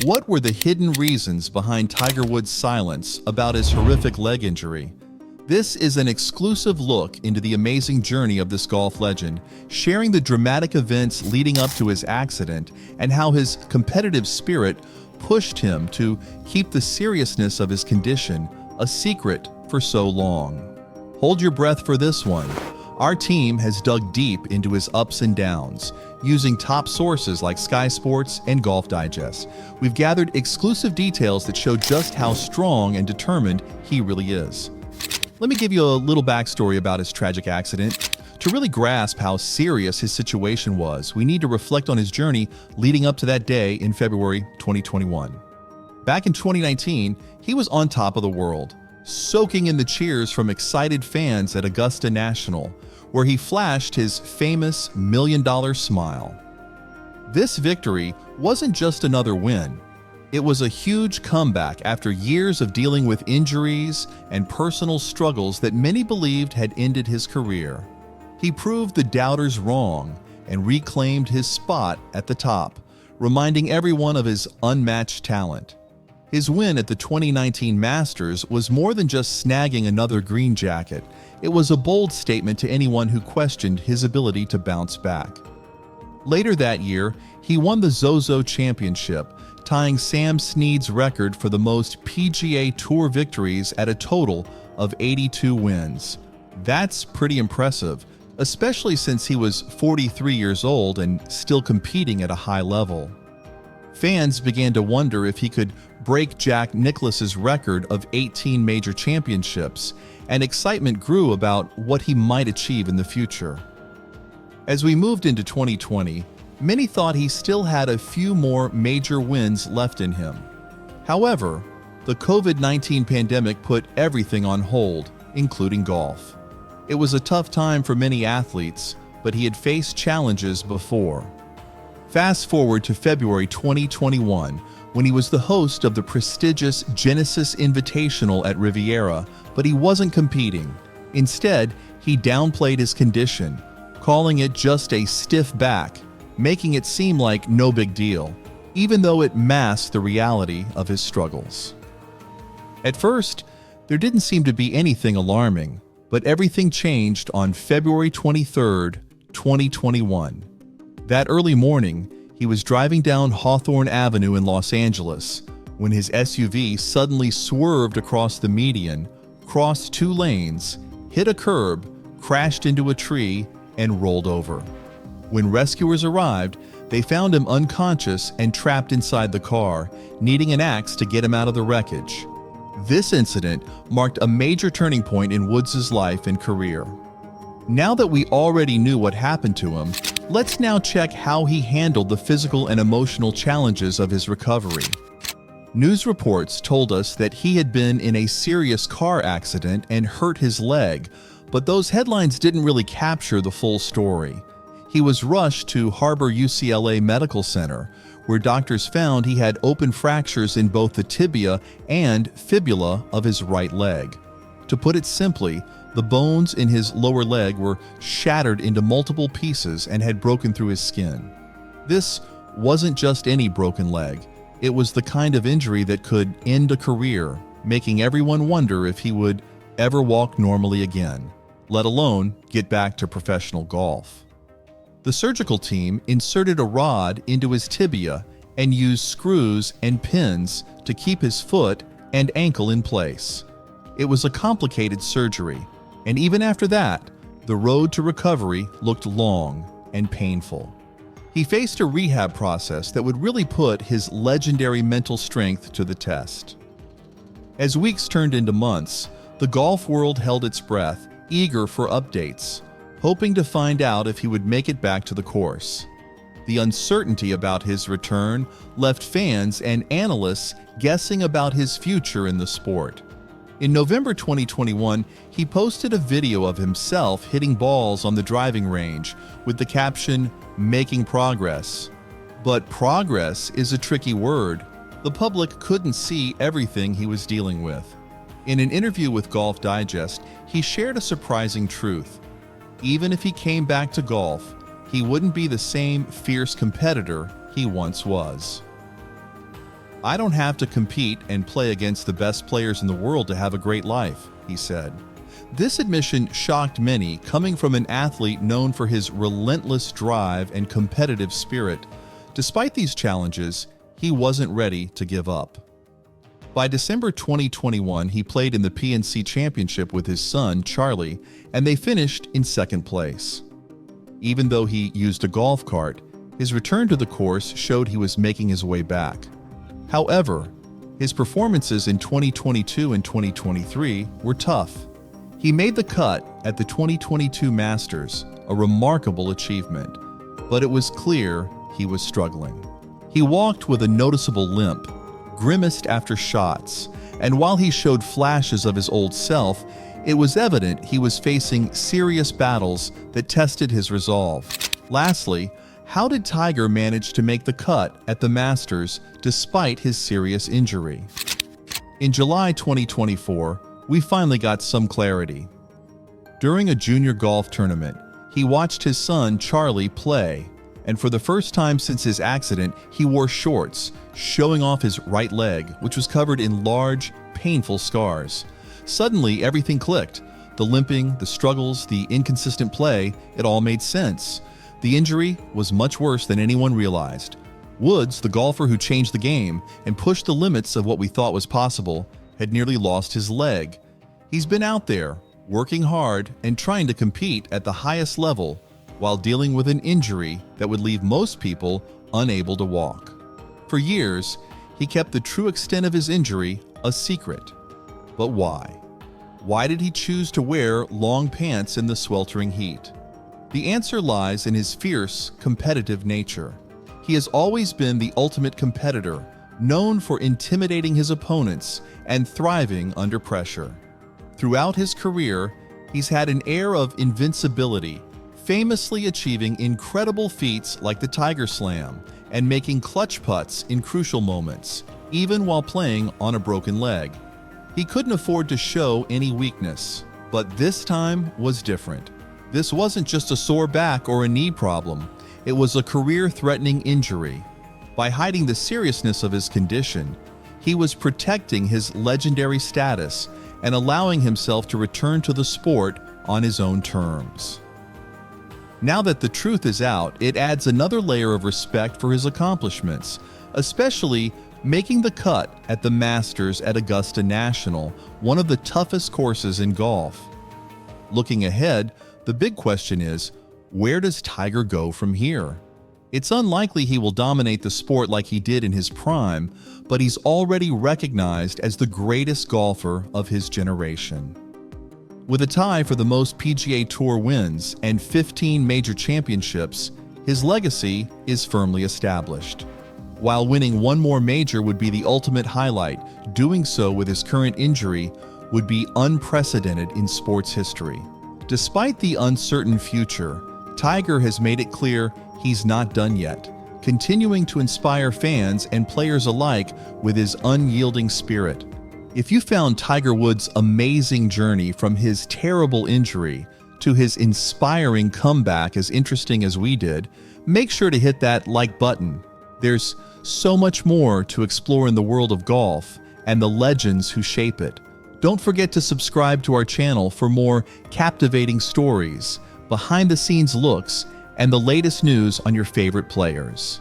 What were the hidden reasons behind Tiger Woods' silence about his horrific leg injury? This is an exclusive look into the amazing journey of this golf legend, sharing the dramatic events leading up to his accident and how his competitive spirit pushed him to keep the seriousness of his condition a secret for so long. Hold your breath for this one. Our team has dug deep into his ups and downs, using top sources like Sky Sports and Golf Digest. We've gathered exclusive details that show just how strong and determined he really is. Let me give you a little backstory about his tragic accident. To really grasp how serious his situation was, we need to reflect on his journey leading up to that day in February 2021. Back in 2019, he was on top of the world, soaking in the cheers from excited fans at Augusta National, where he flashed his famous $1 million smile. This victory wasn't just another win. It was a huge comeback after years of dealing with injuries and personal struggles that many believed had ended his career. He proved the doubters wrong and reclaimed his spot at the top, reminding everyone of his unmatched talent. His win at the 2019 Masters was more than just snagging another green jacket. It was a bold statement to anyone who questioned his ability to bounce back. Later that year, he won the Zozo Championship, tying Sam Snead's record for the most PGA Tour victories at a total of 82 wins. That's pretty impressive, especially since he was 43 years old and still competing at a high level. Fans began to wonder if he could break Jack Nicklaus's record of 18 major championships, and excitement grew about what he might achieve in the future. As we moved into 2020, many thought he still had a few more major wins left in him. However, the COVID-19 pandemic put everything on hold, including golf. It was a tough time for many athletes, but he had faced challenges before. Fast forward to February 2021, when he was the host of the prestigious Genesis Invitational at Riviera, but he wasn't competing. Instead, he downplayed his condition, calling it just a stiff back, making it seem like no big deal, even though it masked the reality of his struggles. At first, there didn't seem to be anything alarming, but everything changed on February 23, 2021. That early morning, he was driving down Hawthorne Avenue in Los Angeles when his SUV suddenly swerved across the median, crossed two lanes, hit a curb, crashed into a tree, and rolled over. When rescuers arrived, they found him unconscious and trapped inside the car, needing an axe to get him out of the wreckage. This incident marked a major turning point in Woods' life and career. Now that we already knew what happened to him, let's now check how he handled the physical and emotional challenges of his recovery. News reports told us that he had been in a serious car accident and hurt his leg, but those headlines didn't really capture the full story. He was rushed to Harbor UCLA Medical Center, where doctors found he had open fractures in both the tibia and fibula of his right leg. To put it simply, the bones in his lower leg were shattered into multiple pieces and had broken through his skin. This wasn't just any broken leg. It was the kind of injury that could end a career, making everyone wonder if he would ever walk normally again, let alone get back to professional golf. The surgical team inserted a rod into his tibia and used screws and pins to keep his foot and ankle in place. It was a complicated surgery, and even after that, the road to recovery looked long and painful. He faced a rehab process that would really put his legendary mental strength to the test. As weeks turned into months, the golf world held its breath, eager for updates, hoping to find out if he would make it back to the course. The uncertainty about his return left fans and analysts guessing about his future in the sport. In November 2021, he posted a video of himself hitting balls on the driving range with the caption, "Making progress." But progress is a tricky word. The public couldn't see everything he was dealing with. In an interview with Golf Digest, he shared a surprising truth. Even if he came back to golf, he wouldn't be the same fierce competitor he once was. "I don't have to compete and play against the best players in the world to have a great life," he said. This admission shocked many, coming from an athlete known for his relentless drive and competitive spirit. Despite these challenges, he wasn't ready to give up. By December 2021, he played in the PNC Championship with his son, Charlie, and they finished in second place. Even though he used a golf cart, his return to the course showed he was making his way back. However, his performances in 2022 and 2023 were tough. He made the cut at the 2022 Masters, a remarkable achievement, but it was clear he was struggling. He walked with a noticeable limp, grimaced after shots, and while he showed flashes of his old self, it was evident he was facing serious battles that tested his resolve. Lastly, how did Tiger manage to make the cut at the Masters despite his serious injury? In July 2024, we finally got some clarity. During a junior golf tournament, he watched his son Charlie play, and for the first time since his accident, he wore shorts, showing off his right leg, which was covered in large, painful scars. Suddenly, everything clicked. The limping, the struggles, the inconsistent play, it all made sense. The injury was much worse than anyone realized. Woods, the golfer who changed the game and pushed the limits of what we thought was possible, had nearly lost his leg. He's been out there, working hard and trying to compete at the highest level while dealing with an injury that would leave most people unable to walk. For years, he kept the true extent of his injury a secret. But why? Why did he choose to wear long pants in the sweltering heat? The answer lies in his fierce, competitive nature. He has always been the ultimate competitor, known for intimidating his opponents and thriving under pressure. Throughout his career, he's had an air of invincibility, famously achieving incredible feats like the Tiger Slam and making clutch putts in crucial moments, even while playing on a broken leg. He couldn't afford to show any weakness, but this time was different. This wasn't just a sore back or a knee problem, it was a career-threatening injury. By hiding the seriousness of his condition, he was protecting his legendary status and allowing himself to return to the sport on his own terms. Now that the truth is out, it adds another layer of respect for his accomplishments, especially making the cut at the Masters at Augusta National, one of the toughest courses in golf. Looking ahead, the big question is, where does Tiger go from here? It's unlikely he will dominate the sport like he did in his prime, but he's already recognized as the greatest golfer of his generation. With a tie for the most PGA Tour wins and 15 major championships, his legacy is firmly established. While winning one more major would be the ultimate highlight, doing so with his current injury would be unprecedented in sports history. Despite the uncertain future, Tiger has made it clear he's not done yet, continuing to inspire fans and players alike with his unyielding spirit. If you found Tiger Woods' amazing journey from his terrible injury to his inspiring comeback as interesting as we did, make sure to hit that like button. There's so much more to explore in the world of golf and the legends who shape it. Don't forget to subscribe to our channel for more captivating stories, behind-the-scenes looks, and the latest news on your favorite players.